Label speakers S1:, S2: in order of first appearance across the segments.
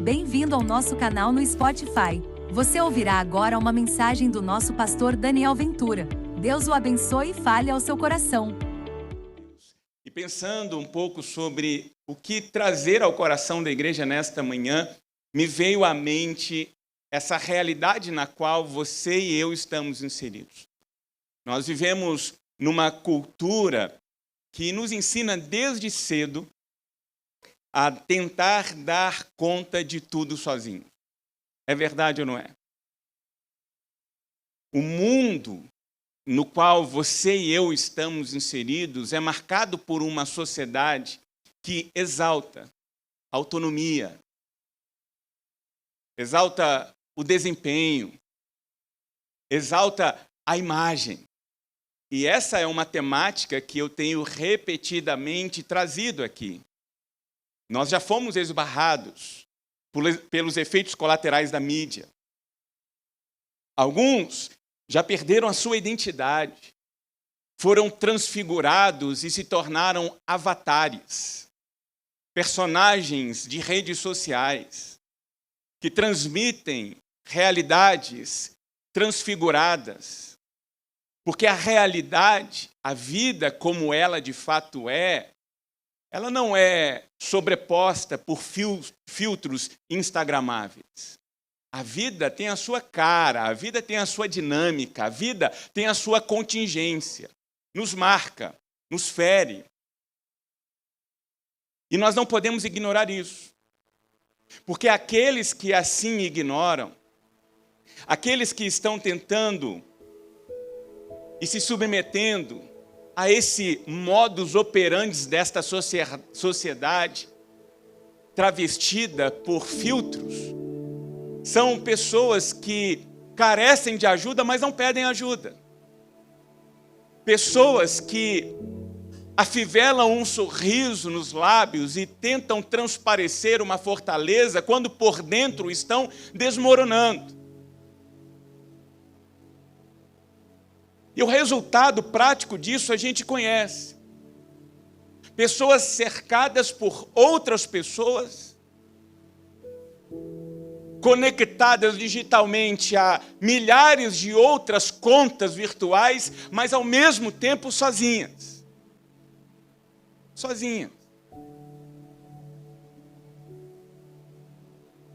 S1: Bem-vindo ao nosso canal no Spotify. Você ouvirá agora uma mensagem do nosso pastor Daniel Ventura. Deus o abençoe e fale ao seu coração.
S2: E pensando um pouco sobre o que trazer ao coração da igreja nesta manhã, me veio à mente essa realidade na qual você e eu estamos inseridos. Nós vivemos numa cultura que nos ensina desde cedo a tentar dar conta de tudo sozinho. É verdade ou não é? O mundo no qual você e eu estamos inseridos é marcado por uma sociedade que exalta a autonomia, exalta o desempenho, exalta a imagem. E essa é uma temática que eu tenho repetidamente trazido aqui. Nós já fomos esbarrados pelos efeitos colaterais da mídia. Alguns já perderam a sua identidade, foram transfigurados e se tornaram avatares, personagens de redes sociais, que transmitem realidades transfiguradas. Porque a realidade, a vida como ela de fato é, ela não é sobreposta por filtros instagramáveis. A vida tem a sua cara, a vida tem a sua dinâmica, a vida tem a sua contingência. Nos marca, nos fere. E nós não podemos ignorar isso. Porque aqueles que assim ignoram, aqueles que estão tentando e se submetendo a esse modus operandi desta sociedade travestida por filtros, são pessoas que carecem de ajuda, mas não pedem ajuda. Pessoas que afivelam um sorriso nos lábios e tentam transparecer uma fortaleza quando por dentro estão desmoronando. E o resultado prático disso a gente conhece. Pessoas cercadas por outras pessoas, conectadas digitalmente a milhares de outras contas virtuais, mas ao mesmo tempo sozinhas. Sozinhas.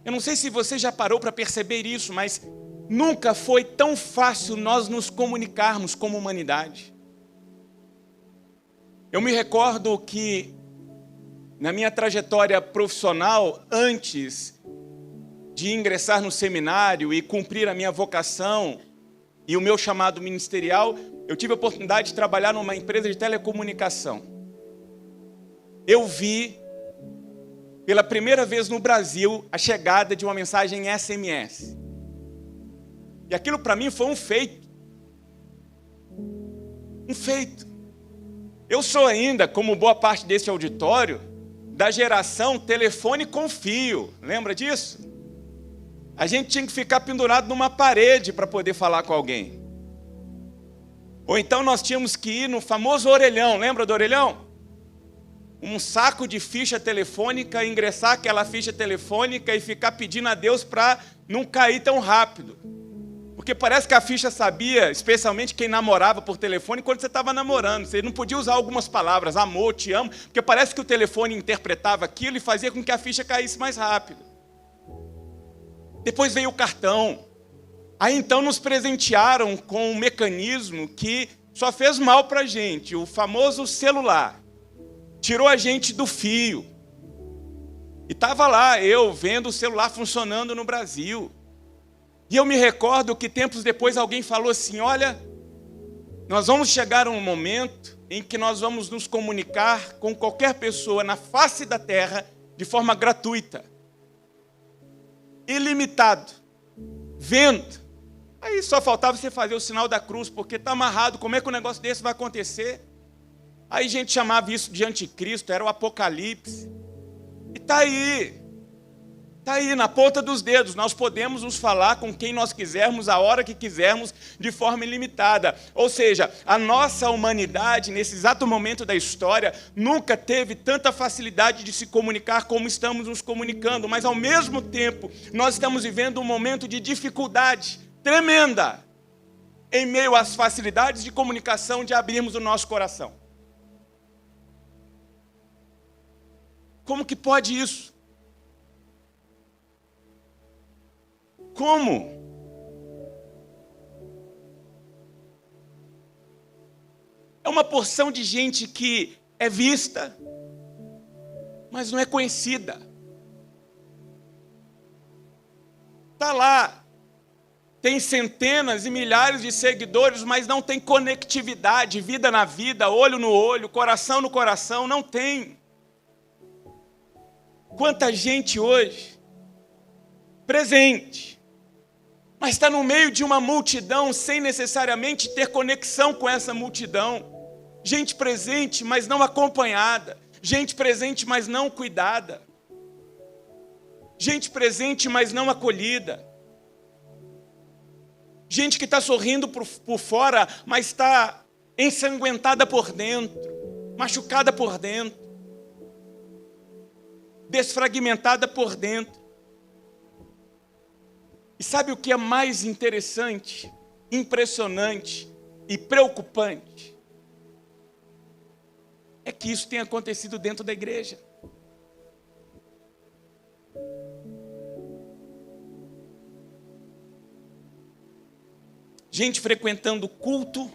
S2: Eu não sei se você já parou para perceber isso, mas nunca foi tão fácil nós nos comunicarmos como humanidade. Eu me recordo que, na minha trajetória profissional, antes de ingressar no seminário e cumprir a minha vocação e o meu chamado ministerial, eu tive a oportunidade de trabalhar numa empresa de telecomunicação. Eu vi, pela primeira vez no Brasil, a chegada de uma mensagem SMS. E aquilo para mim foi um feito. Um feito. Eu sou ainda, como boa parte desse auditório, da geração telefone com fio. Lembra disso? A gente tinha que ficar pendurado numa parede para poder falar com alguém. Ou então nós tínhamos que ir no famoso orelhão. Lembra do orelhão? Um saco de ficha telefônica, ingressar aquela ficha telefônica e ficar pedindo a Deus para não cair tão rápido. Porque parece que a ficha sabia, especialmente quem namorava por telefone, quando você estava namorando. Você não podia usar algumas palavras, amor, te amo, porque parece que o telefone interpretava aquilo e fazia com que a ficha caísse mais rápido. Depois veio o cartão. Aí então nos presentearam com um mecanismo que só fez mal para a gente, o famoso celular. Tirou a gente do fio. E estava lá eu vendo o celular funcionando no Brasil. E eu me recordo que tempos depois alguém falou assim, olha, nós vamos chegar a um momento em que nós vamos nos comunicar com qualquer pessoa na face da terra de forma gratuita. Ilimitado. Vendo. Aí só faltava você fazer o sinal da cruz, porque está amarrado, como é que um negócio desse vai acontecer? Aí a gente chamava isso de anticristo, era o apocalipse. E está aí. Está aí na ponta dos dedos, nós podemos nos falar com quem nós quisermos, a hora que quisermos, de forma ilimitada. Ou seja, a nossa humanidade, nesse exato momento da história, nunca teve tanta facilidade de se comunicar como estamos nos comunicando, mas ao mesmo tempo, nós estamos vivendo um momento de dificuldade tremenda, em meio às facilidades de comunicação, de abrirmos o nosso coração. Como que pode isso? Como? É uma porção de gente que é vista, mas não é conhecida. Está lá, tem centenas e milhares de seguidores, mas não tem conectividade, vida na vida, olho no olho, coração no coração, não tem. Quanta gente hoje, presente, mas está no meio de uma multidão sem necessariamente ter conexão com essa multidão. Gente presente, mas não acompanhada. Gente presente, mas não cuidada. Gente presente, mas não acolhida. Gente que está sorrindo por fora, mas está ensanguentada por dentro, machucada por dentro, desfragmentada por dentro. E sabe o que é mais interessante, impressionante e preocupante? É que isso tem acontecido dentro da igreja. Gente frequentando culto,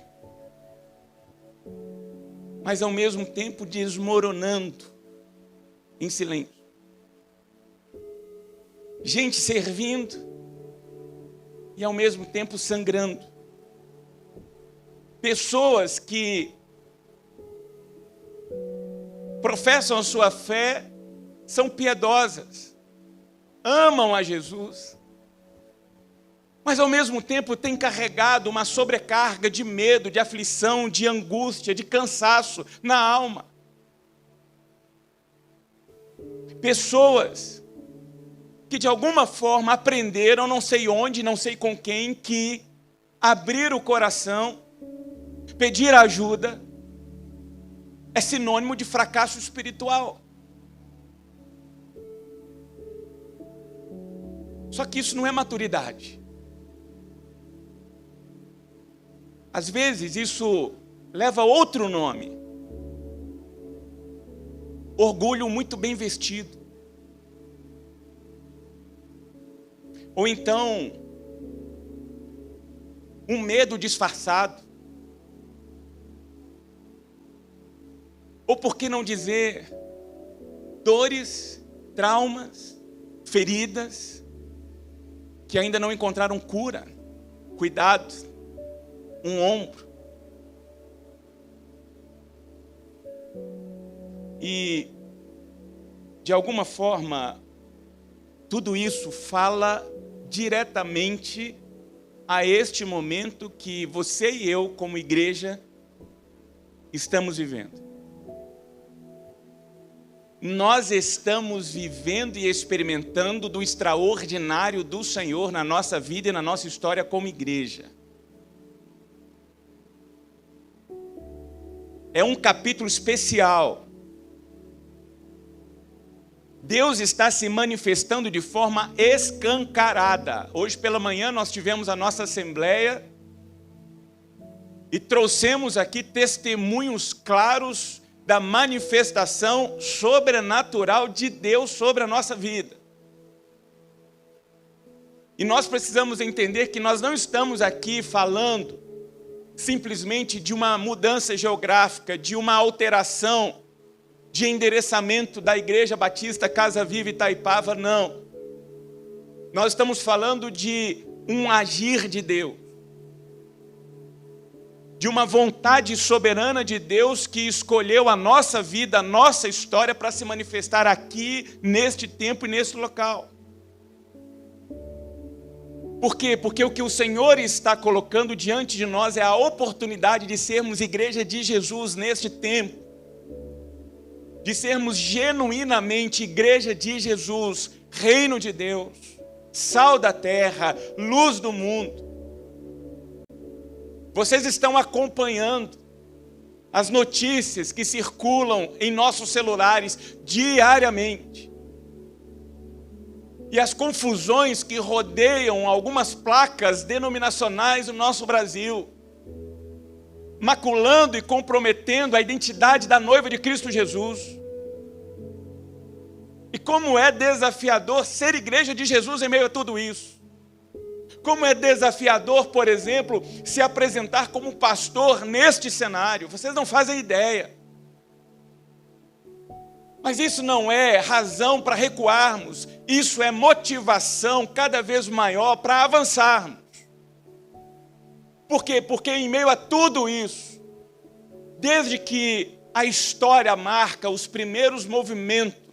S2: mas ao mesmo tempo desmoronando em silêncio. Gente servindo e ao mesmo tempo sangrando. Pessoas que professam a sua fé, são piedosas, amam a Jesus, mas ao mesmo tempo têm carregado uma sobrecarga de medo, de aflição, de angústia, de cansaço na alma. Pessoas que de alguma forma aprenderam, não sei onde, não sei com quem, que abrir o coração, pedir ajuda, é sinônimo de fracasso espiritual. Só que isso não é maturidade. Às vezes isso leva outro nome. Orgulho muito bem vestido. Ou então, um medo disfarçado. Ou por que não dizer, dores, traumas, feridas, que ainda não encontraram cura, cuidado, um ombro. E, de alguma forma, tudo isso fala diretamente a este momento que você e eu, como igreja, estamos vivendo. Nós estamos vivendo e experimentando do extraordinário do Senhor na nossa vida e na nossa história como igreja. É um capítulo especial. Deus está se manifestando de forma escancarada. Hoje pela manhã nós tivemos a nossa assembleia e trouxemos aqui testemunhos claros da manifestação sobrenatural de Deus sobre a nossa vida. E nós precisamos entender que nós não estamos aqui falando simplesmente de uma mudança geográfica, de uma alteração de endereçamento da Igreja Batista Casa Viva Itaipava, não. Nós estamos falando de um agir de Deus, de uma vontade soberana de Deus que escolheu a nossa vida, a nossa história para se manifestar aqui, neste tempo e nesse local. Por quê? Porque o que o Senhor está colocando diante de nós é a oportunidade de sermos igreja de Jesus neste tempo, de sermos genuinamente igreja de Jesus, reino de Deus, sal da terra, luz do mundo. Vocês estão acompanhando as notícias que circulam em nossos celulares diariamente. E as confusões que rodeiam algumas placas denominacionais do nosso Brasil, maculando e comprometendo a identidade da noiva de Cristo Jesus. E como é desafiador ser igreja de Jesus em meio a tudo isso. Como é desafiador, por exemplo, se apresentar como pastor neste cenário. Vocês não fazem ideia. Mas isso não é razão para recuarmos. Isso é motivação cada vez maior para avançarmos. Por quê? Porque em meio a tudo isso, desde que a história marca os primeiros movimentos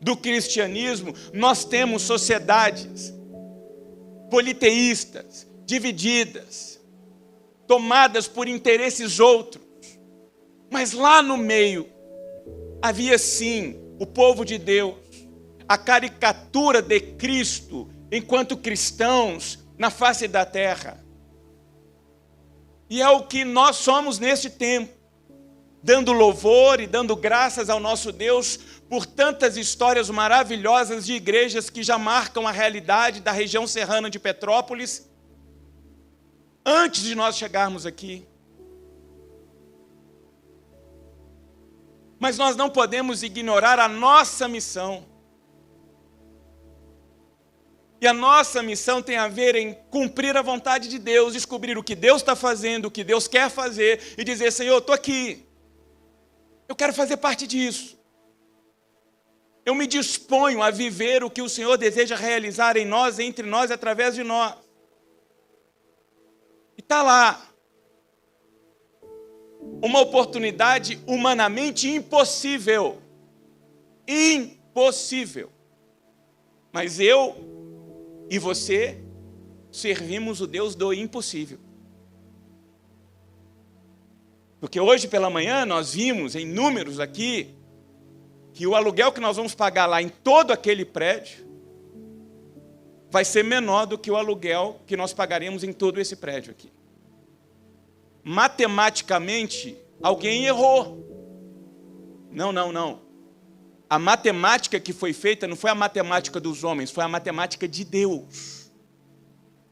S2: do cristianismo, nós temos sociedades politeístas, divididas, tomadas por interesses outros. Mas lá no meio, havia sim o povo de Deus, a caricatura de Cristo enquanto cristãos na face da terra. E é o que nós somos neste tempo, dando louvor e dando graças ao nosso Deus por tantas histórias maravilhosas de igrejas que já marcam a realidade da região serrana de Petrópolis, antes de nós chegarmos aqui. Mas nós não podemos ignorar a nossa missão. E a nossa missão tem a ver em cumprir a vontade de Deus, descobrir o que Deus está fazendo, o que Deus quer fazer, e dizer, Senhor, eu estou aqui. Eu quero fazer parte disso. Eu me disponho a viver o que o Senhor deseja realizar em nós, entre nós, através de nós. E está lá. Uma oportunidade humanamente impossível. Impossível. Mas eu e você servimos o Deus do impossível. Porque hoje pela manhã nós vimos em números aqui que o aluguel que nós vamos pagar lá em todo aquele prédio vai ser menor do que o aluguel que nós pagaremos em todo esse prédio aqui. Matematicamente, alguém errou. Não. A matemática que foi feita não foi a matemática dos homens, foi a matemática de Deus.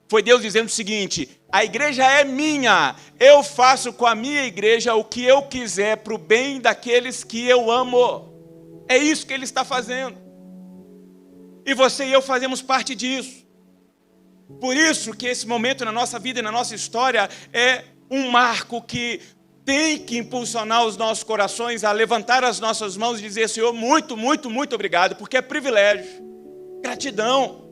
S2: Foi Deus dizendo o seguinte, a igreja é minha, eu faço com a minha igreja o que eu quiser para o bem daqueles que eu amo. É isso que Ele está fazendo. E você e eu fazemos parte disso. Por isso que esse momento na nossa vida e na nossa história é um marco que tem que impulsionar os nossos corações a levantar as nossas mãos e dizer, Senhor, muito, muito, muito obrigado, porque é privilégio, gratidão.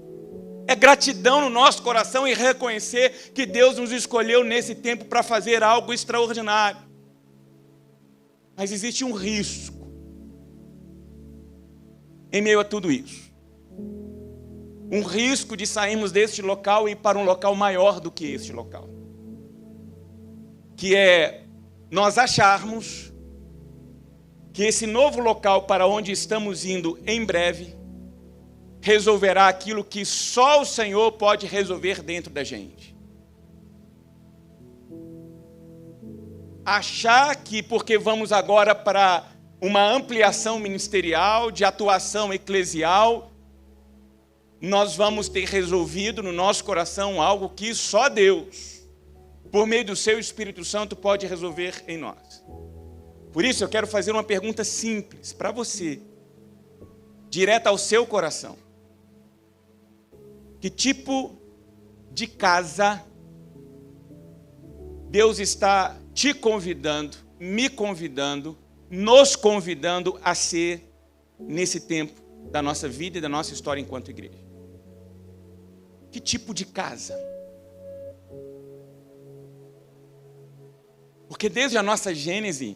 S2: É gratidão no nosso coração e reconhecer que Deus nos escolheu nesse tempo para fazer algo extraordinário. Mas existe um risco em meio a tudo isso. Um risco de sairmos deste local e ir para um local maior do que este local. Que é nós acharmos que esse novo local para onde estamos indo em breve resolverá aquilo que só o Senhor pode resolver dentro da gente. Achar que porque vamos agora para uma ampliação ministerial, de atuação eclesial, nós vamos ter resolvido no nosso coração algo que só Deus, por meio do seu Espírito Santo, pode resolver em nós. Por isso eu quero fazer uma pergunta simples para você, direta ao seu coração. Que tipo de casa Deus está te convidando, me convidando, nos convidando a ser nesse tempo da nossa vida e da nossa história enquanto igreja? Que tipo de casa? Porque desde a nossa gênese,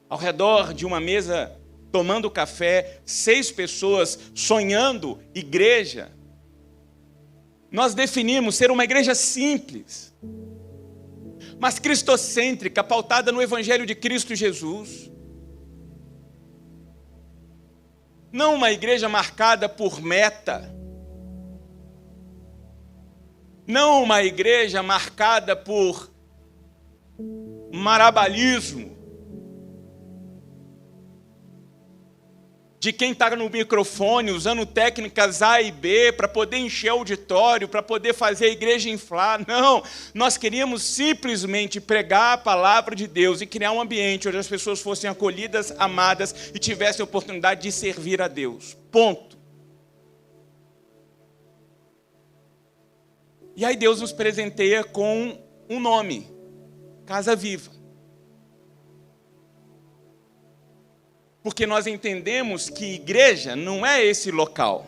S2: ao redor de uma mesa, tomando café, 6 pessoas sonhando igreja, nós definimos ser uma igreja simples, mas cristocêntrica, pautada no Evangelho de Cristo Jesus. Não uma igreja marcada por meta. Não uma igreja marcada por marabalismo. De quem está no microfone, usando técnicas A e B para poder encher o auditório, para poder fazer a igreja inflar. Não, nós queríamos simplesmente pregar a palavra de Deus e criar um ambiente onde as pessoas fossem acolhidas, amadas e tivessem a oportunidade de servir a Deus. Ponto. E aí Deus nos presenteia com um nome, Casa Viva. Porque nós entendemos que igreja não é esse local.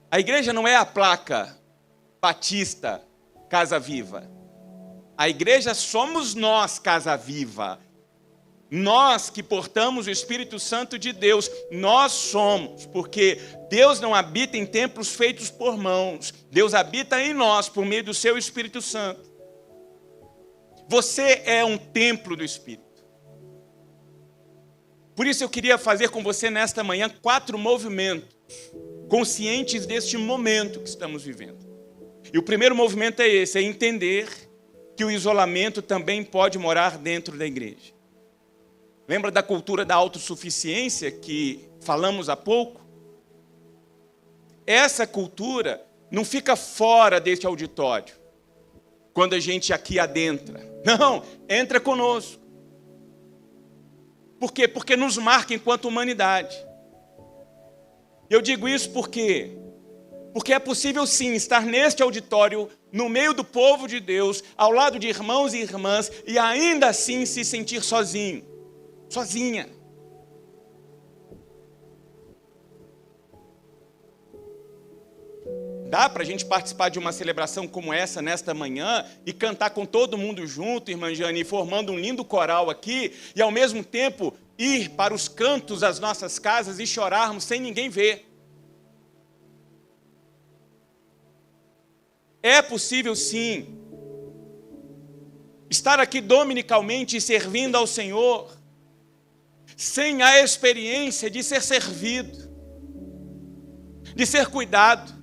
S2: A igreja não é a placa Batista Casa Viva. A igreja somos nós, Casa Viva. Nós que portamos o Espírito Santo de Deus, nós somos, porque Deus não habita em templos feitos por mãos. Deus habita em nós por meio do seu Espírito Santo. Você é um templo do Espírito. Por isso eu queria fazer com você nesta manhã 4 movimentos, conscientes deste momento que estamos vivendo. E o primeiro movimento é esse, é entender que o isolamento também pode morar dentro da igreja. Lembra da cultura da autossuficiência que falamos há pouco? Essa cultura não fica fora deste auditório, quando a gente aqui adentra. Não, entra conosco. Por quê? Porque nos marca enquanto humanidade. Eu digo isso porque é possível sim estar neste auditório, no meio do povo de Deus, ao lado de irmãos e irmãs, e ainda assim se sentir sozinho, sozinha. Dá para a gente participar de uma celebração como essa nesta manhã e cantar com todo mundo junto, irmã Jane, formando um lindo coral aqui, e ao mesmo tempo ir para os cantos das nossas casas e chorarmos sem ninguém ver. É possível sim estar aqui dominicalmente servindo ao Senhor sem a experiência de ser servido, de ser cuidado,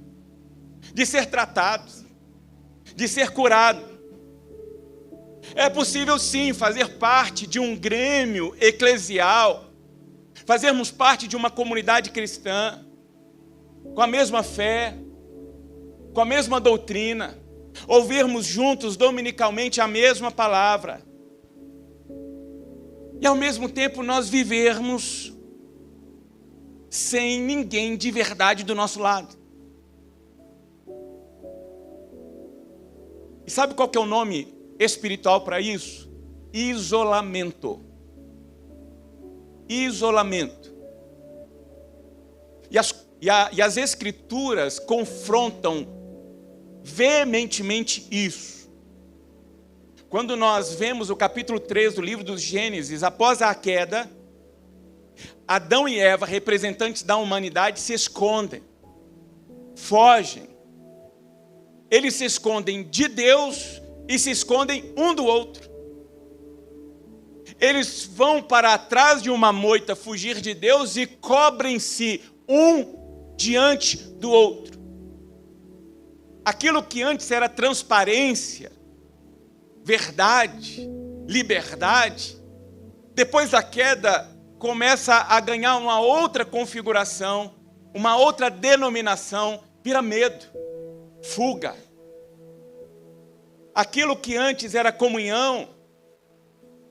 S2: de ser tratado, de ser curado. É possível sim fazer parte de um grêmio eclesial, fazermos parte de uma comunidade cristã, com a mesma fé, com a mesma doutrina, ouvirmos juntos dominicalmente a mesma palavra, e ao mesmo tempo nós vivermos sem ninguém de verdade do nosso lado. E sabe qual que é o nome espiritual para isso? Isolamento. Isolamento. E as Escrituras confrontam veementemente isso. Quando nós vemos o capítulo 3 do livro dos Gênesis, após a queda, Adão e Eva, representantes da humanidade, se escondem, fogem. Eles se escondem de Deus e se escondem um do outro. Eles vão para trás de uma moita fugir de Deus e cobrem-se um diante do outro. Aquilo que antes era transparência, verdade, liberdade, depois da queda começa a ganhar uma outra configuração, uma outra denominação, vira medo, fuga. Aquilo que antes era comunhão,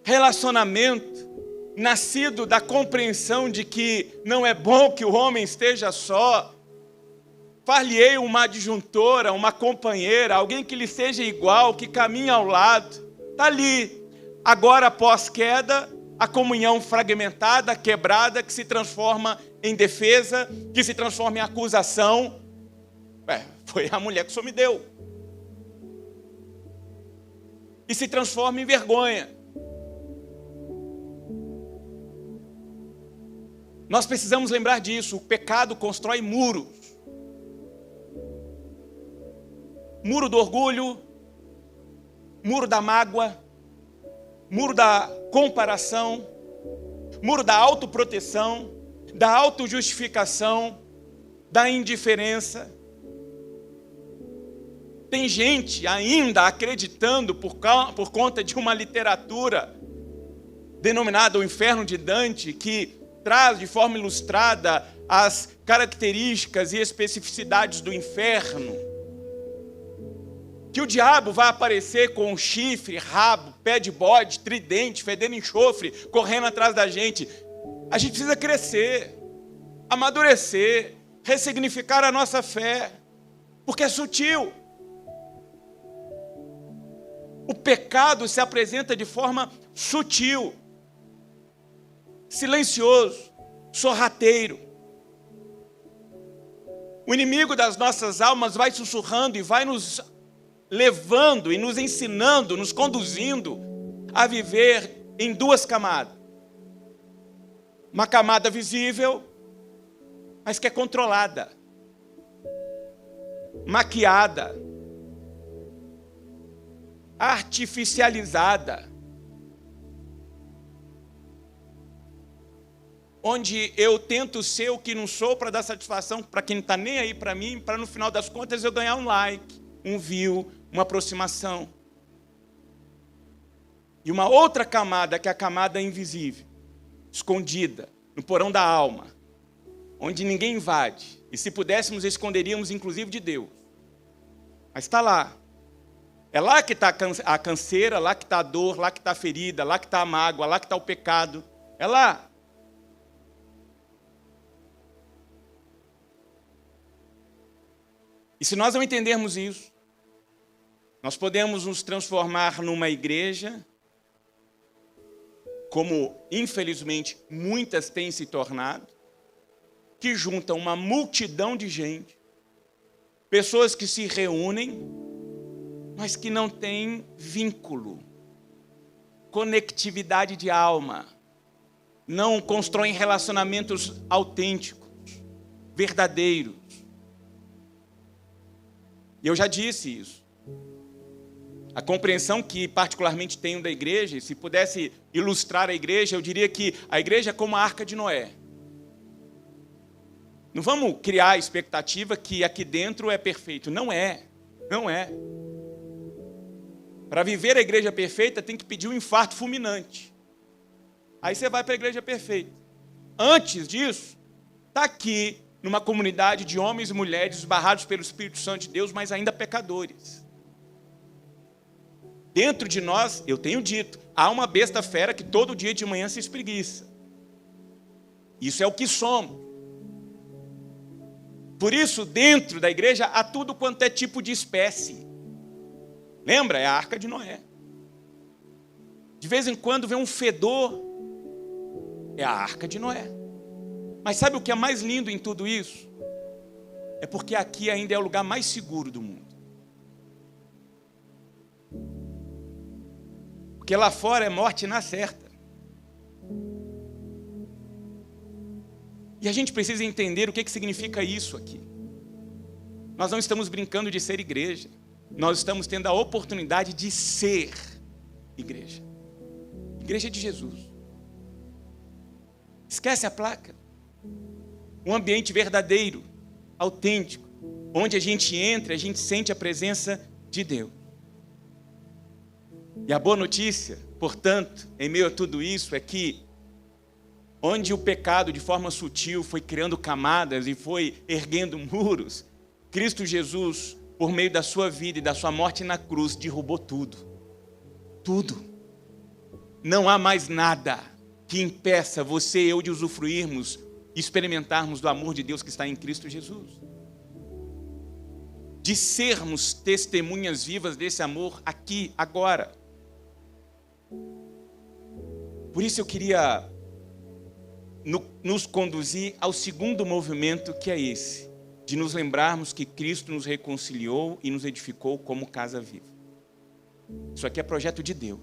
S2: relacionamento, nascido da compreensão de que não é bom que o homem esteja só, far-lhe-ei uma adjuntora, uma companheira, alguém que lhe seja igual, que caminhe ao lado. Está ali. Agora, após queda, a comunhão fragmentada, quebrada, que se transforma em defesa, que se transforma em acusação. Foi a mulher que o Senhor me deu. E se transforma em vergonha. Nós precisamos lembrar disso. O pecado constrói muros. Muro do orgulho, muro da mágoa, muro da comparação, muro da autoproteção, da autojustificação, da indiferença. Tem gente ainda acreditando por conta de uma literatura denominada O Inferno de Dante, que traz de forma ilustrada as características e especificidades do inferno, que o diabo vai aparecer com chifre, rabo, pé de bode, tridente, fedendo enxofre, correndo atrás da gente. A gente precisa crescer, amadurecer, ressignificar a nossa fé, porque é sutil. O pecado se apresenta de forma sutil, silencioso, sorrateiro. O inimigo das nossas almas vai sussurrando e vai nos levando e nos ensinando, nos conduzindo a viver em duas camadas. Uma camada visível, mas que é controlada, maquiada, artificializada, onde eu tento ser o que não sou para dar satisfação para quem não está nem aí para mim, para no final das contas eu ganhar um like, um view, uma aproximação. E uma outra camada, que é a camada invisível, escondida, no porão da alma, onde ninguém invade, e se pudéssemos esconderíamos inclusive de Deus. Mas está lá. É lá que está a canseira, lá que está a dor, lá que está a ferida, lá que está a mágoa, lá que está o pecado. É lá. E se nós não entendermos isso, nós podemos nos transformar numa igreja, como infelizmente muitas têm se tornado, que junta uma multidão de gente, pessoas que se reúnem, mas que não têm vínculo, conectividade de alma, não constroem relacionamentos autênticos, verdadeiros. E eu já disse isso. A compreensão que particularmente tenho da igreja, se pudesse ilustrar a igreja, eu diria que a igreja é como a Arca de Noé. Não vamos criar a expectativa que aqui dentro é perfeito. Não é. Não é. Para viver a igreja perfeita, tem que pedir um infarto fulminante. Aí você vai para a igreja perfeita. Antes disso, está aqui, numa comunidade de homens e mulheres esbarrados pelo Espírito Santo de Deus, mas ainda pecadores. Dentro de nós, eu tenho dito, há uma besta fera que todo dia de manhã se espreguiça. Isso é o que somos. Por isso, dentro da igreja, há tudo quanto é tipo de espécie. Lembra? É a Arca de Noé. De vez em quando vem um fedor. É a Arca de Noé. Mas sabe o que é mais lindo em tudo isso? É porque aqui ainda é o lugar mais seguro do mundo. Porque lá fora é morte na certa. E a gente precisa entender o que significa isso aqui. Nós não estamos brincando de ser igreja. Nós estamos tendo a oportunidade de ser igreja. Igreja de Jesus. Esquece a placa. Um ambiente verdadeiro, autêntico, onde a gente entra, a gente sente a presença de Deus. E a boa notícia, portanto, em meio a tudo isso, é que onde o pecado de forma sutil foi criando camadas e foi erguendo muros, Cristo Jesus, por meio da sua vida e da sua morte na cruz, derrubou tudo. Tudo. Não há mais nada que impeça você e eu de usufruirmos e experimentarmos do amor de Deus que está em Cristo Jesus. De sermos testemunhas vivas desse amor aqui, agora. Por isso eu queria nos conduzir ao segundo movimento, que é esse, de nos lembrarmos que Cristo nos reconciliou e nos edificou como casa viva. Isso aqui é projeto de Deus.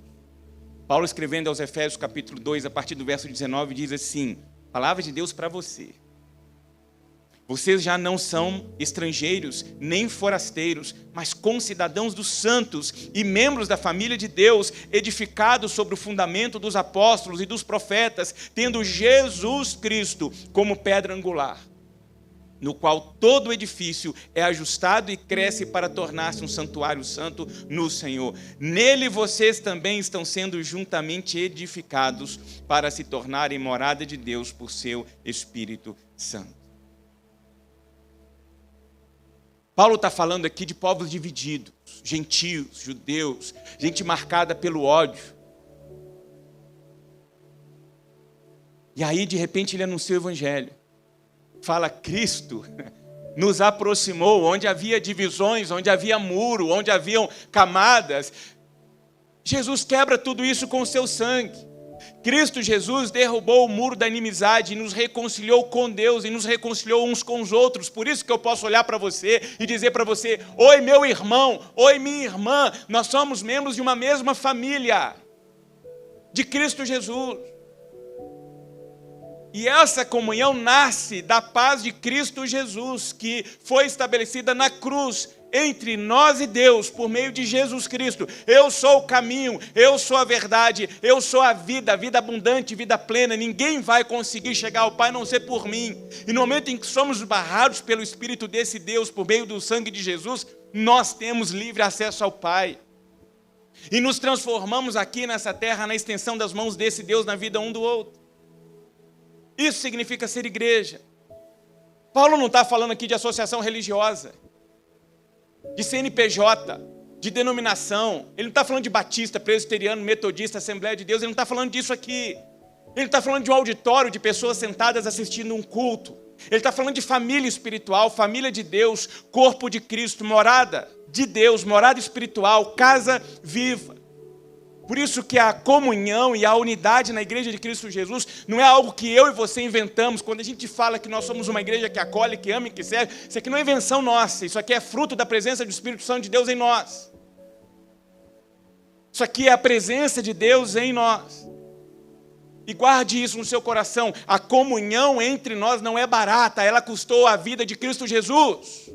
S2: Paulo, escrevendo aos Efésios capítulo 2, a partir do verso 19, diz assim: palavra de Deus para você. Vocês já não são estrangeiros, nem forasteiros, mas concidadãos dos santos e membros da família de Deus, edificados sobre o fundamento dos apóstolos e dos profetas, tendo Jesus Cristo como pedra angular, no qual todo o edifício é ajustado e cresce para tornar-se um santuário santo no Senhor. Nele vocês também estão sendo juntamente edificados para se tornarem morada de Deus por seu Espírito Santo. Paulo está falando aqui de povos divididos, gentios, judeus, gente marcada pelo ódio. E aí, de repente, ele anuncia o Evangelho. Fala, Cristo nos aproximou, onde havia divisões, onde havia muro, onde haviam camadas. Jesus quebra tudo isso com o seu sangue. Cristo Jesus derrubou o muro da inimizade e nos reconciliou com Deus e nos reconciliou uns com os outros. Por isso que eu posso olhar para você e dizer para você: oi, meu irmão, oi, minha irmã, nós somos membros de uma mesma família, de Cristo Jesus. E essa comunhão nasce da paz de Cristo Jesus, que foi estabelecida na cruz entre nós e Deus, por meio de Jesus Cristo. Eu sou o caminho, eu sou a verdade, eu sou a vida abundante, vida plena. Ninguém vai conseguir chegar ao Pai a não ser por mim. E no momento em que somos barrados pelo Espírito desse Deus, por meio do sangue de Jesus, nós temos livre acesso ao Pai. E nos transformamos aqui nessa terra na extensão das mãos desse Deus na vida um do outro. Isso significa ser igreja. Paulo não está falando aqui de associação religiosa, de CNPJ, de denominação. Ele não está falando de batista, presbiteriano, metodista, Assembleia de Deus. Ele não está falando disso aqui. Ele está falando de um auditório de pessoas sentadas assistindo um culto. Ele está falando de família espiritual, família de Deus, corpo de Cristo, morada de Deus, morada espiritual, casa viva. Por isso que a comunhão e a unidade na igreja de Cristo Jesus não é algo que eu e você inventamos. Quando a gente fala que nós somos uma igreja que acolhe, que ama e que serve, isso aqui não é invenção nossa. Isso aqui é fruto da presença do Espírito Santo de Deus em nós. Isso aqui é a presença de Deus em nós. E guarde isso no seu coração. A comunhão entre nós não é barata, ela custou a vida de Cristo Jesus.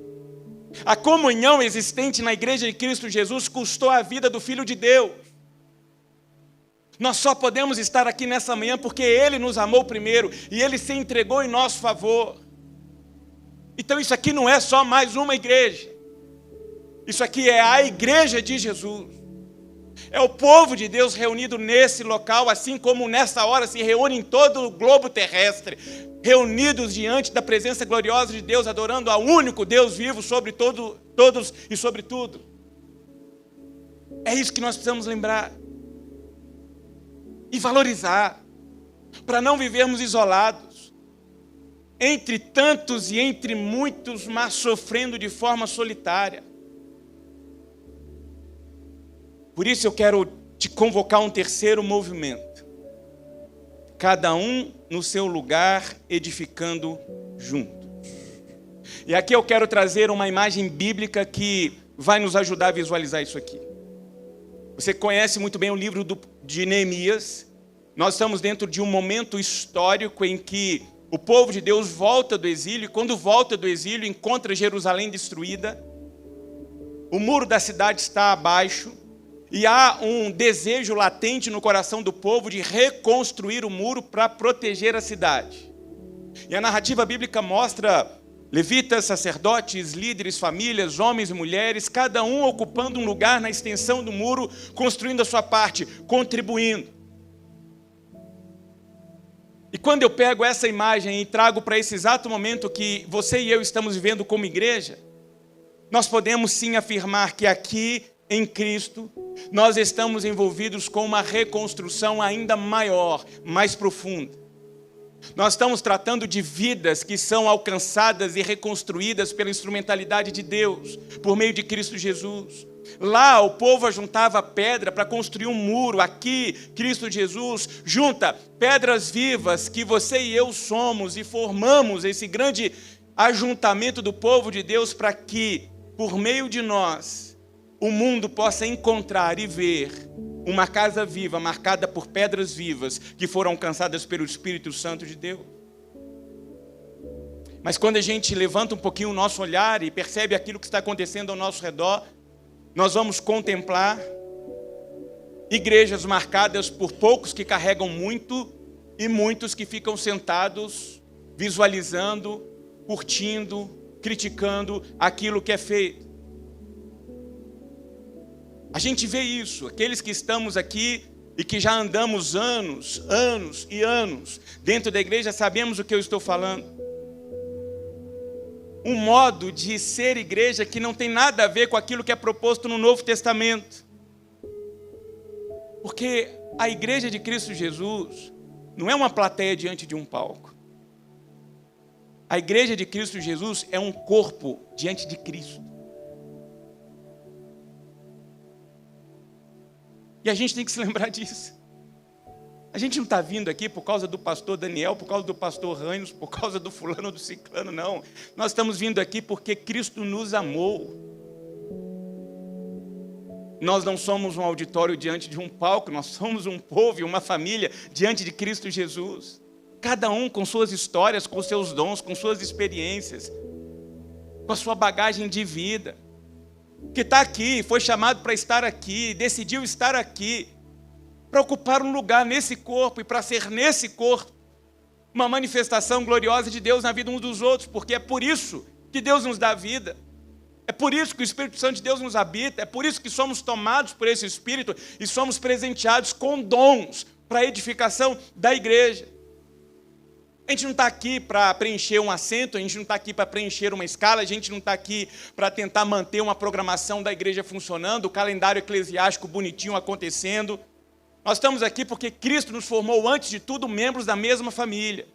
S2: A comunhão existente na igreja de Cristo Jesus custou a vida do Filho de Deus. Nós só podemos estar aqui nessa manhã porque Ele nos amou primeiro e Ele se entregou em nosso favor. Então isso aqui não é só mais uma igreja. Isso aqui é a igreja de Jesus. É o povo de Deus reunido nesse local, assim como nessa hora se reúne em todo o globo terrestre, reunidos diante da presença gloriosa de Deus, adorando ao único Deus vivo sobre todos e sobre tudo. É isso que nós precisamos lembrar e valorizar, para não vivermos isolados, entre tantos e entre muitos, mas sofrendo de forma solitária. Por isso eu quero te convocar um terceiro movimento. Cada um no seu lugar, edificando juntos. E aqui eu quero trazer uma imagem bíblica que vai nos ajudar a visualizar isso aqui. Você conhece muito bem o livro de Neemias. Nós estamos dentro de um momento histórico em que o povo de Deus volta do exílio. E quando volta do exílio, encontra Jerusalém destruída. O muro da cidade está abaixo. E há um desejo latente no coração do povo de reconstruir o muro para proteger a cidade. E a narrativa bíblica mostra levitas, sacerdotes, líderes, famílias, homens e mulheres, cada um ocupando um lugar na extensão do muro, construindo a sua parte, contribuindo. E quando eu pego essa imagem e trago para esse exato momento que você e eu estamos vivendo como igreja, nós podemos sim afirmar que aqui em Cristo nós estamos envolvidos com uma reconstrução ainda maior, mais profunda. Nós estamos tratando de vidas que são alcançadas e reconstruídas pela instrumentalidade de Deus, por meio de Cristo Jesus. Lá o povo ajuntava pedra para construir um muro. Aqui, Cristo Jesus junta pedras vivas que você e eu somos e formamos esse grande ajuntamento do povo de Deus para que, por meio de nós, o mundo possa encontrar e ver uma casa viva, marcada por pedras vivas, que foram alcançadas pelo Espírito Santo de Deus. Mas quando a gente levanta um pouquinho o nosso olhar e percebe aquilo que está acontecendo ao nosso redor, nós vamos contemplar igrejas marcadas por poucos que carregam muito e muitos que ficam sentados, visualizando, curtindo, criticando aquilo que é feito. A gente vê isso, aqueles que estamos aqui e que já andamos anos e anos dentro da igreja, sabemos o que eu estou falando. Um modo de ser igreja que não tem nada a ver com aquilo que é proposto no Novo Testamento. Porque a igreja de Cristo Jesus não é uma plateia diante de um palco. A igreja de Cristo Jesus é um corpo diante de Cristo. E a gente tem que se lembrar disso. A gente não está vindo aqui por causa do pastor Daniel, por causa do pastor Rainos, por causa do fulano ou do ciclano, não. Nós estamos vindo aqui porque Cristo nos amou. Nós não somos um auditório diante de um palco, nós somos um povo e uma família diante de Cristo Jesus. Cada um com suas histórias, com seus dons, com suas experiências, com a sua bagagem de vida. Que está aqui, foi chamado para estar aqui, decidiu estar aqui, para ocupar um lugar nesse corpo e para ser nesse corpo uma manifestação gloriosa de Deus na vida uns dos outros, porque é por isso que Deus nos dá a vida, é por isso que o Espírito Santo de Deus nos habita, é por isso que somos tomados por esse Espírito e somos presenteados com dons para a edificação da igreja. A gente não está aqui para preencher um assento, a gente não está aqui para preencher uma escala, a gente não está aqui para tentar manter uma programação da igreja funcionando, o calendário eclesiástico bonitinho acontecendo. Nós estamos aqui porque Cristo nos formou, antes de tudo, membros da mesma família.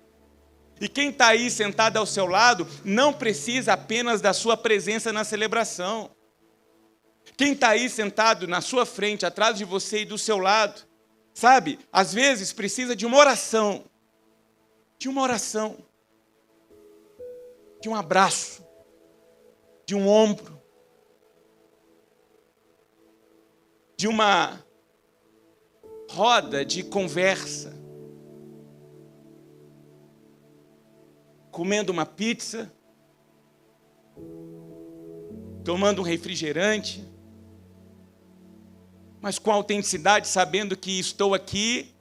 S2: E quem está aí sentado ao seu lado não precisa apenas da sua presença na celebração. Quem está aí sentado na sua frente, atrás de você e do seu lado, sabe, às vezes precisa de uma oração. De uma oração. De um abraço. De um ombro. De uma roda de conversa, comendo uma pizza, tomando um refrigerante, mas com autenticidade, sabendo que estou aqui,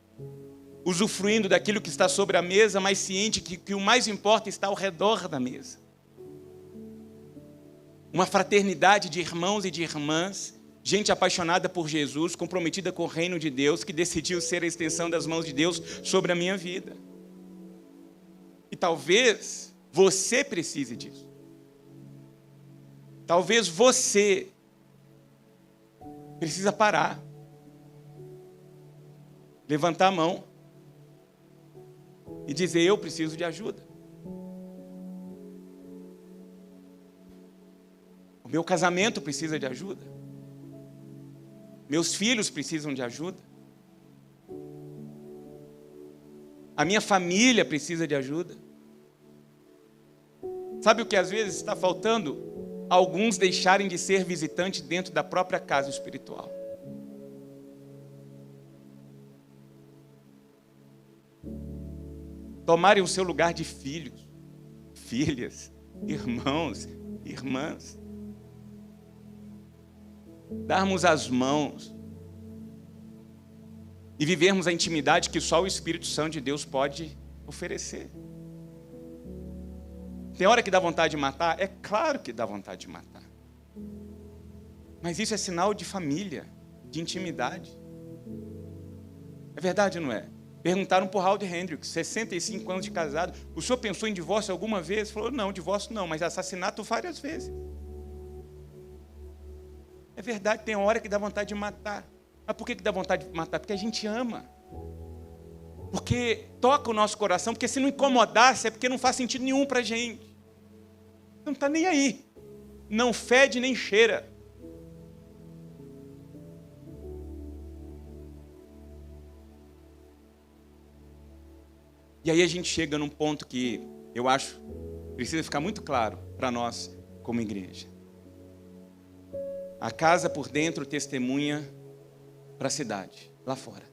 S2: usufruindo daquilo que está sobre a mesa, mas ciente que o mais importa está ao redor da mesa. Uma fraternidade de irmãos e de irmãs, gente apaixonada por Jesus, comprometida com o reino de Deus, que decidiu ser a extensão das mãos de Deus sobre a minha vida. E talvez você precise disso. Talvez você precisa parar, levantar a mão e dizer: eu preciso de ajuda. O meu casamento precisa de ajuda. Meus filhos precisam de ajuda. A minha família precisa de ajuda. Sabe o que às vezes está faltando? Alguns deixarem de ser visitantes dentro da própria casa espiritual. Tomarem o seu lugar de filhos, filhas, irmãos, irmãs. Darmos as mãos e vivermos a intimidade que só o Espírito Santo de Deus pode oferecer. Tem hora que dá vontade de matar? É claro que dá vontade de matar. Mas isso é sinal de família, de intimidade. É verdade ou não é? Perguntaram para o Howard Hendricks, 65 anos de casado, o senhor pensou em divórcio alguma vez? Ele falou: não, divórcio não, mas assassinato várias vezes. É verdade, tem hora que dá vontade de matar. Mas por que dá vontade de matar? Porque a gente ama. Porque toca o nosso coração, porque se não incomodasse é porque não faz sentido nenhum para a gente. Não está nem aí. Não fede nem cheira. E aí a gente chega num ponto que eu acho precisa ficar muito claro para nós como igreja. A casa por dentro testemunha para a cidade, lá fora.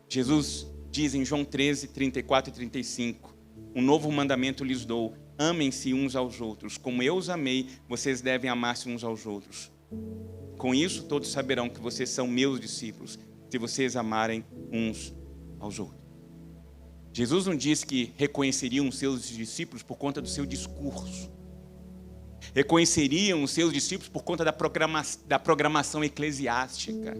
S2: Jesus diz em João 13, 34 e 35, Um novo mandamento lhes dou: amem-se uns aos outros. Como eu os amei, vocês devem amar-se uns aos outros. Com isso, todos saberão que vocês são meus discípulos, se vocês amarem uns aos outros. Jesus não disse que reconheceriam os seus discípulos por conta do seu discurso. Reconheceriam os seus discípulos por conta da programação eclesiástica.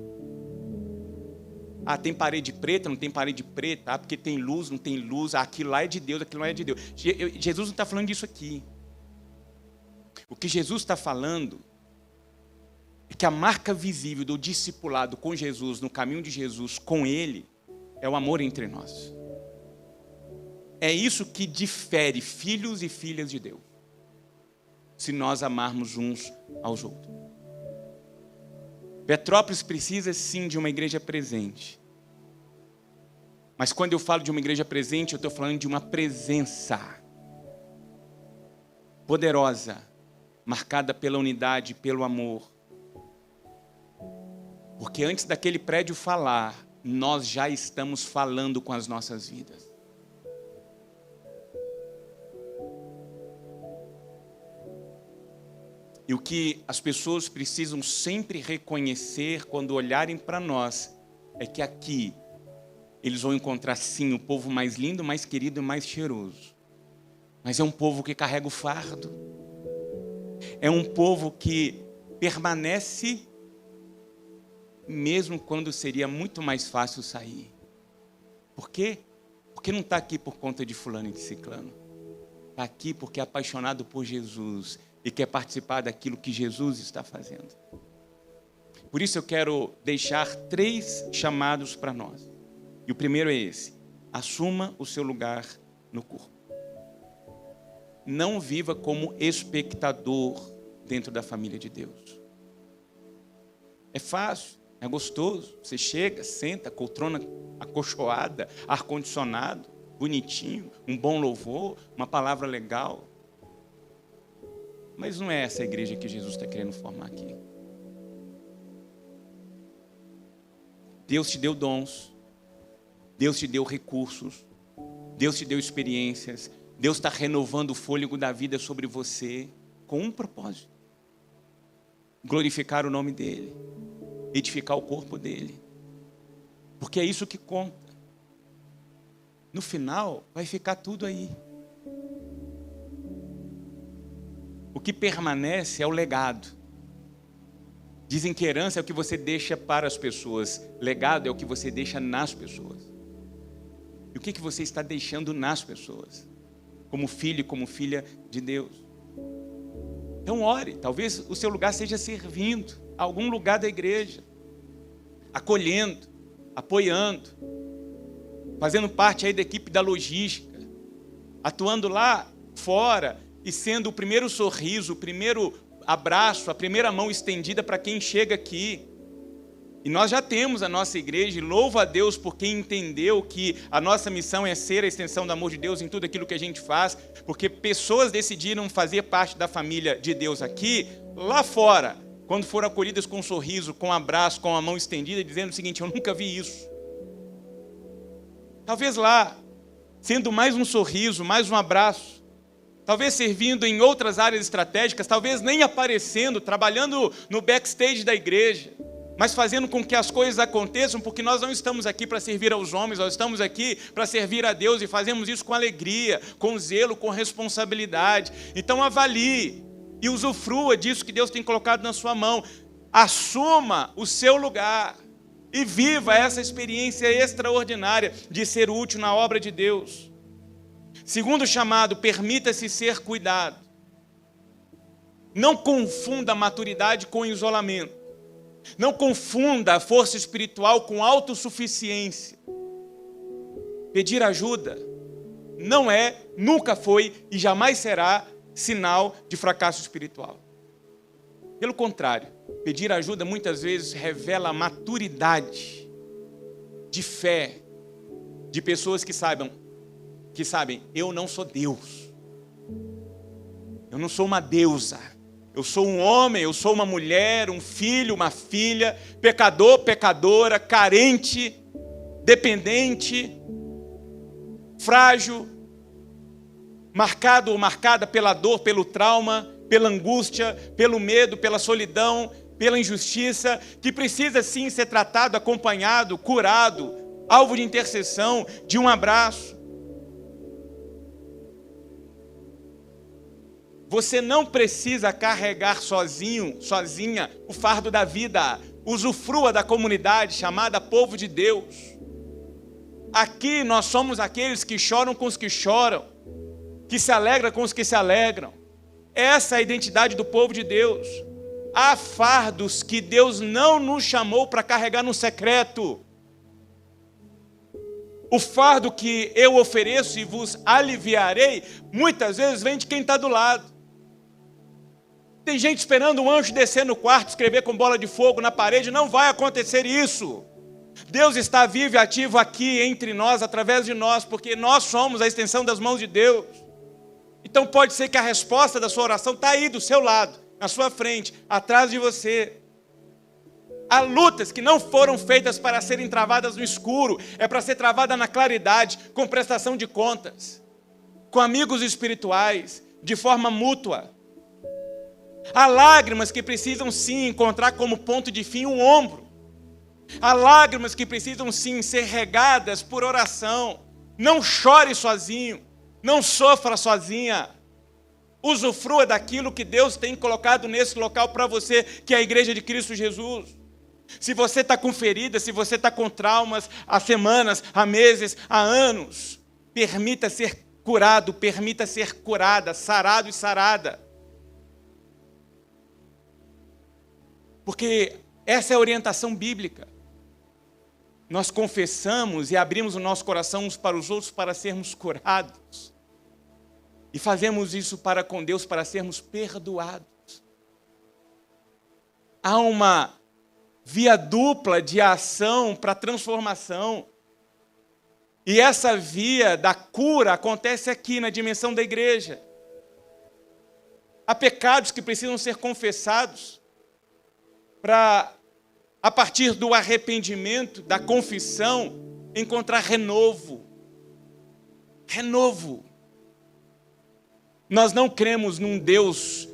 S2: Ah, tem parede preta, não tem parede preta. Ah, porque tem luz, não tem luz. Ah, aquilo lá é de Deus, aquilo lá é de Deus. Jesus não está falando disso aqui. O que Jesus está falando é que a marca visível do discipulado com Jesus, no caminho de Jesus, com Ele, é o amor entre nós. É isso que difere filhos e filhas de Deus, se nós amarmos uns aos outros. Petrópolis precisa sim de uma igreja presente. Mas quando eu falo de uma igreja presente, eu estou falando de uma presença poderosa, marcada pela unidade, pelo amor. Porque antes daquele prédio falar, nós já estamos falando com as nossas vidas. E o que as pessoas precisam sempre reconhecer quando olharem para nós é que aqui eles vão encontrar sim o povo mais lindo, mais querido e mais cheiroso. Mas é um povo que carrega o fardo. É um povo que permanece mesmo quando seria muito mais fácil sair. Por quê? Porque não está aqui por conta de fulano e de ciclano. Está aqui porque é apaixonado por Jesus e quer participar daquilo que Jesus está fazendo. Por isso eu quero deixar 3 chamados para nós. E o primeiro é esse: assuma o seu lugar no corpo. Não viva como espectador dentro da família de Deus. É fácil, é gostoso. Você chega, senta, poltrona acolchoada, ar-condicionado, bonitinho, um bom louvor, uma palavra legal. Mas não é essa a igreja que Jesus está querendo formar aqui. Deus te deu dons, Deus te deu recursos, Deus te deu experiências, Deus está renovando o fôlego da vida sobre você com um propósito: glorificar o nome dEle, edificar o corpo dEle, porque é isso que conta. No final vai ficar tudo aí. O que permanece é o legado. Dizem que herança é o que você deixa para as pessoas, legado é o que você deixa nas pessoas. E o que você está deixando nas pessoas, como filho e como filha de Deus? Então ore, talvez o seu lugar seja servindo a algum lugar da igreja, acolhendo, apoiando, fazendo parte aí da equipe da logística, atuando lá fora e sendo o primeiro sorriso, o primeiro abraço, a primeira mão estendida para quem chega aqui. E nós já temos a nossa igreja, e louvo a Deus por quem entendeu que a nossa missão é ser a extensão do amor de Deus em tudo aquilo que a gente faz, porque pessoas decidiram fazer parte da família de Deus aqui, lá fora, quando foram acolhidas com um sorriso, com um abraço, com a mão estendida, dizendo o seguinte: eu nunca vi isso. Talvez lá, sendo mais um sorriso, mais um abraço, talvez servindo em outras áreas estratégicas, talvez nem aparecendo, trabalhando no backstage da igreja, mas fazendo com que as coisas aconteçam, porque nós não estamos aqui para servir aos homens, nós estamos aqui para servir a Deus, e fazemos isso com alegria, com zelo, com responsabilidade. Então avalie e usufrua disso que Deus tem colocado na sua mão. Assuma o seu lugar e viva essa experiência extraordinária de ser útil na obra de Deus. Segundo chamado: permita-se ser cuidado. Não confunda a maturidade com isolamento. Não confunda a força espiritual com autossuficiência. Pedir ajuda não é, nunca foi e jamais será sinal de fracasso espiritual. Pelo contrário, pedir ajuda muitas vezes revela a maturidade de fé de pessoas que sabem, eu não sou Deus. Eu não sou uma deusa. Eu sou um homem, eu sou uma mulher, um filho, uma filha, pecador, pecadora, carente, dependente, frágil. marcado ou marcada pela dor, pelo trauma, pela angústia, pelo medo, pela solidão, pela injustiça, que precisa sim ser tratado, acompanhado, curado, alvo de intercessão, de um abraço. Você não precisa carregar sozinho, sozinha, o fardo da vida. Usufrua da comunidade chamada povo de Deus. Aqui nós somos aqueles que choram com os que choram, que se alegram com os que se alegram. Essa é a identidade do povo de Deus. Há fardos que Deus não nos chamou para carregar no secreto. O fardo que eu ofereço e vos aliviarei, muitas vezes vem de quem está do lado. Tem gente esperando um anjo descer no quarto, escrever com bola de fogo na parede. Não vai acontecer isso. Deus está vivo e ativo aqui entre nós, através de nós, porque nós somos a extensão das mãos de Deus. Então pode ser que a resposta da sua oração está aí do seu lado, na sua frente, atrás de você. Há lutas que não foram feitas para serem travadas no escuro, é para ser travada na claridade, com prestação de contas, com amigos espirituais, de forma mútua. Há lágrimas que precisam sim encontrar como ponto de fim um ombro. Há lágrimas que precisam sim ser regadas por oração. Não chore sozinho, não sofra sozinha. Usufrua daquilo que Deus tem colocado nesse local para você, que é a igreja de Cristo Jesus. Se você está com feridas, se você está com traumas há semanas, há meses, há anos, permita ser curado, permita ser curada, sarado e sarada. Porque essa é a orientação bíblica. Nós confessamos e abrimos o nosso coração uns para os outros para sermos curados. E fazemos isso para com Deus para sermos perdoados. Há uma via dupla de ação para transformação. E essa via da cura acontece aqui na dimensão da igreja. Há pecados que precisam ser confessados para, a partir do arrependimento, da confissão, encontrar renovo. Renovo. Nós não cremos num Deus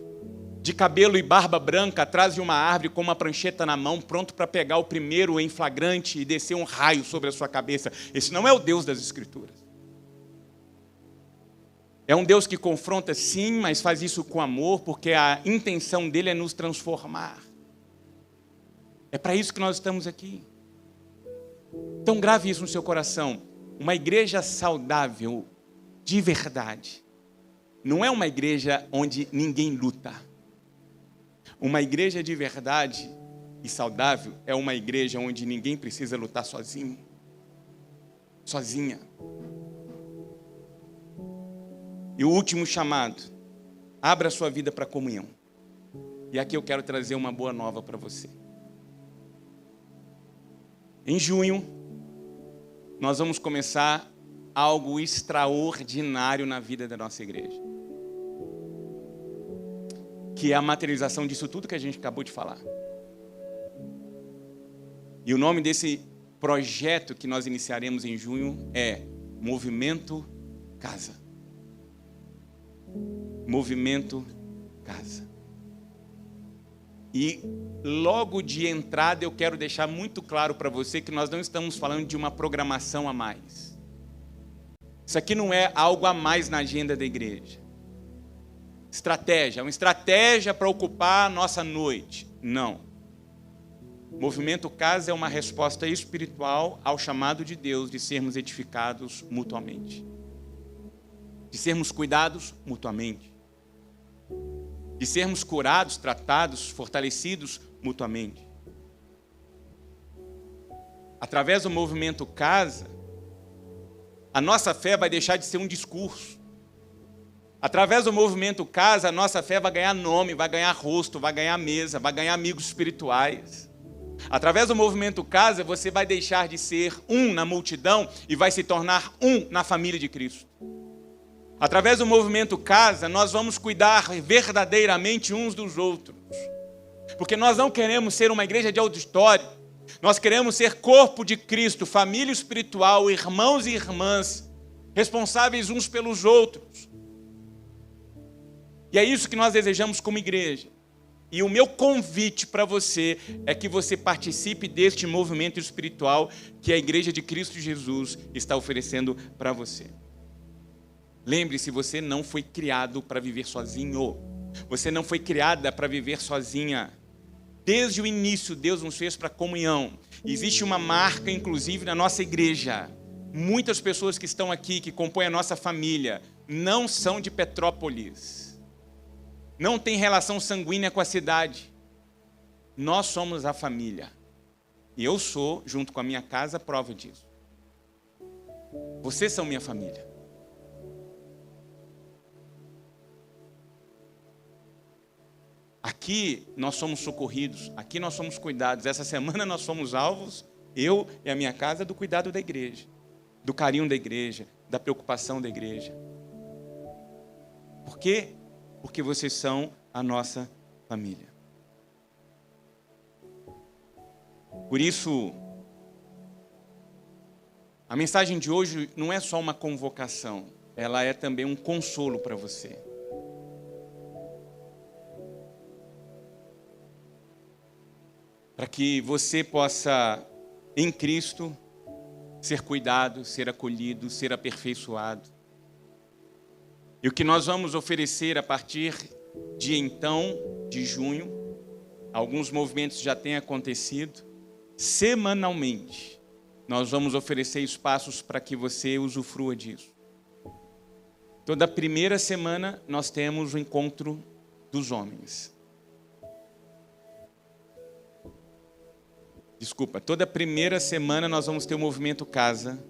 S2: de cabelo e barba branca, atrás de uma árvore com uma prancheta na mão, pronto para pegar o primeiro em flagrante e descer um raio sobre a sua cabeça. Esse não é o Deus das Escrituras. É um Deus que confronta sim, mas faz isso com amor, porque a intenção dele é nos transformar. É para isso que nós estamos aqui. Então grave isso no seu coração. Uma igreja saudável, de verdade, não é uma igreja onde ninguém luta. Uma igreja de verdade e saudável é uma igreja onde ninguém precisa lutar sozinho, sozinha. E o último chamado, abra a sua vida para a comunhão. E aqui eu quero trazer uma boa nova para você. Em junho, nós vamos começar algo extraordinário na vida da nossa igreja. Que é a materialização disso tudo que a gente acabou de falar. E o nome desse projeto que nós iniciaremos em junho é Movimento Casa. Movimento Casa. E logo de entrada eu quero deixar muito claro para você que nós não estamos falando de uma programação a mais. Isso aqui não é algo a mais na agenda da igreja. Estratégia, uma estratégia para ocupar a nossa noite. Não. Movimento Casa é uma resposta espiritual ao chamado de Deus de sermos edificados mutuamente. De sermos cuidados mutuamente. De sermos curados, tratados, fortalecidos mutuamente. Através do movimento Casa, a nossa fé vai deixar de ser um discurso. Através do movimento Casa, a nossa fé vai ganhar nome, vai ganhar rosto, vai ganhar mesa, vai ganhar amigos espirituais. Através do movimento Casa, você vai deixar de ser um na multidão e vai se tornar um na família de Cristo. Através do movimento Casa, nós vamos cuidar verdadeiramente uns dos outros. Porque nós não queremos ser uma igreja de auditório. Nós queremos ser corpo de Cristo, família espiritual, irmãos e irmãs, responsáveis uns pelos outros. E é isso que nós desejamos como igreja. E o meu convite para você é que você participe deste movimento espiritual que a Igreja de Cristo Jesus está oferecendo para você. Lembre-se, você não foi criado para viver sozinho. Você não foi criada para viver sozinha. Desde o início, Deus nos fez para comunhão. Existe uma marca, inclusive, na nossa igreja. Muitas pessoas que estão aqui, que compõem a nossa família, não são de Petrópolis. Não tem relação sanguínea com a cidade. Nós somos a família. E eu sou, junto com a minha casa, prova disso. Vocês são minha família. Aqui nós somos socorridos, aqui nós somos cuidados. Essa semana nós somos alvos, eu e a minha casa, do cuidado da igreja, do carinho da igreja, da preocupação da igreja. Por quê? Porque vocês são a nossa família. Por isso, a mensagem de hoje não é só uma convocação, ela é também um consolo para você. Para que você possa, em Cristo, ser cuidado, ser acolhido, ser aperfeiçoado. E o que nós vamos oferecer a partir de então, de junho, alguns movimentos já têm acontecido, semanalmente, nós vamos oferecer espaços para que você usufrua disso. Toda primeira semana nós temos o encontro dos homens. Toda primeira semana nós vamos ter o movimento casa.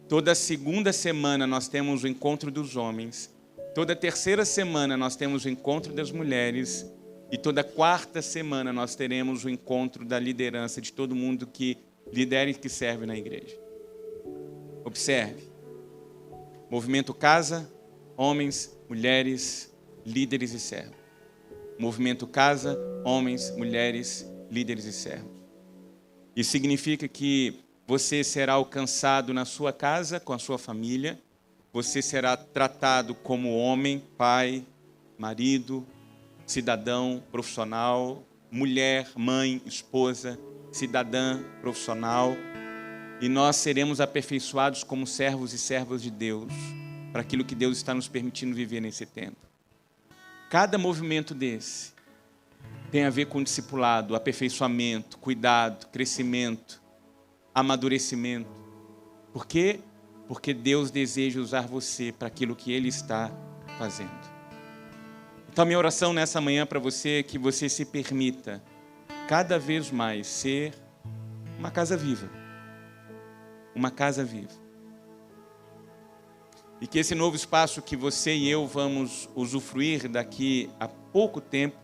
S2: Toda segunda semana nós temos o encontro dos homens. Toda terceira semana nós temos o encontro das mulheres. E toda quarta semana nós teremos o encontro da liderança de todo mundo que lidera e que serve na igreja. Observe. Movimento casa, homens, mulheres, líderes e servos. Movimento casa, homens, mulheres, líderes e servos. Isso significa que você será alcançado na sua casa, com a sua família. Você será tratado como homem, pai, marido, cidadão, profissional, mulher, mãe, esposa, cidadã, profissional. E nós seremos aperfeiçoados como servos e servas de Deus, para aquilo que Deus está nos permitindo viver nesse tempo. Cada movimento desse tem a ver com discipulado, aperfeiçoamento, cuidado, crescimento, amadurecimento. Por quê? Porque Deus deseja usar você para aquilo que Ele está fazendo. Então, minha oração nessa manhã para você é que você se permita cada vez mais ser uma casa viva. Uma casa viva. E que esse novo espaço que você e eu vamos usufruir daqui a pouco tempo,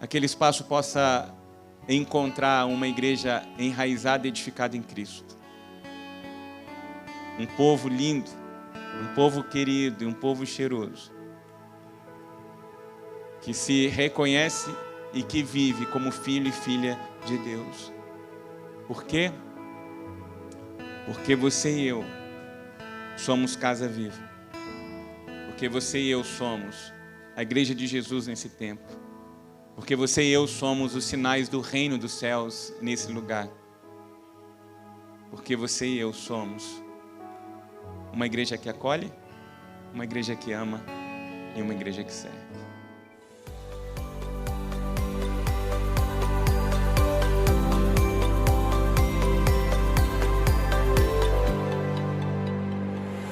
S2: aquele espaço possa encontrar uma igreja enraizada e edificada em Cristo. Um povo lindo, um povo querido e um povo cheiroso, que se reconhece e que vive como filho e filha de Deus. Por quê? Porque você e eu somos casa viva. Porque você e eu somos a igreja de Jesus nesse tempo. Porque você e eu somos os sinais do reino dos céus nesse lugar. Porque você e eu somos uma igreja que acolhe, uma igreja que ama e uma igreja que serve.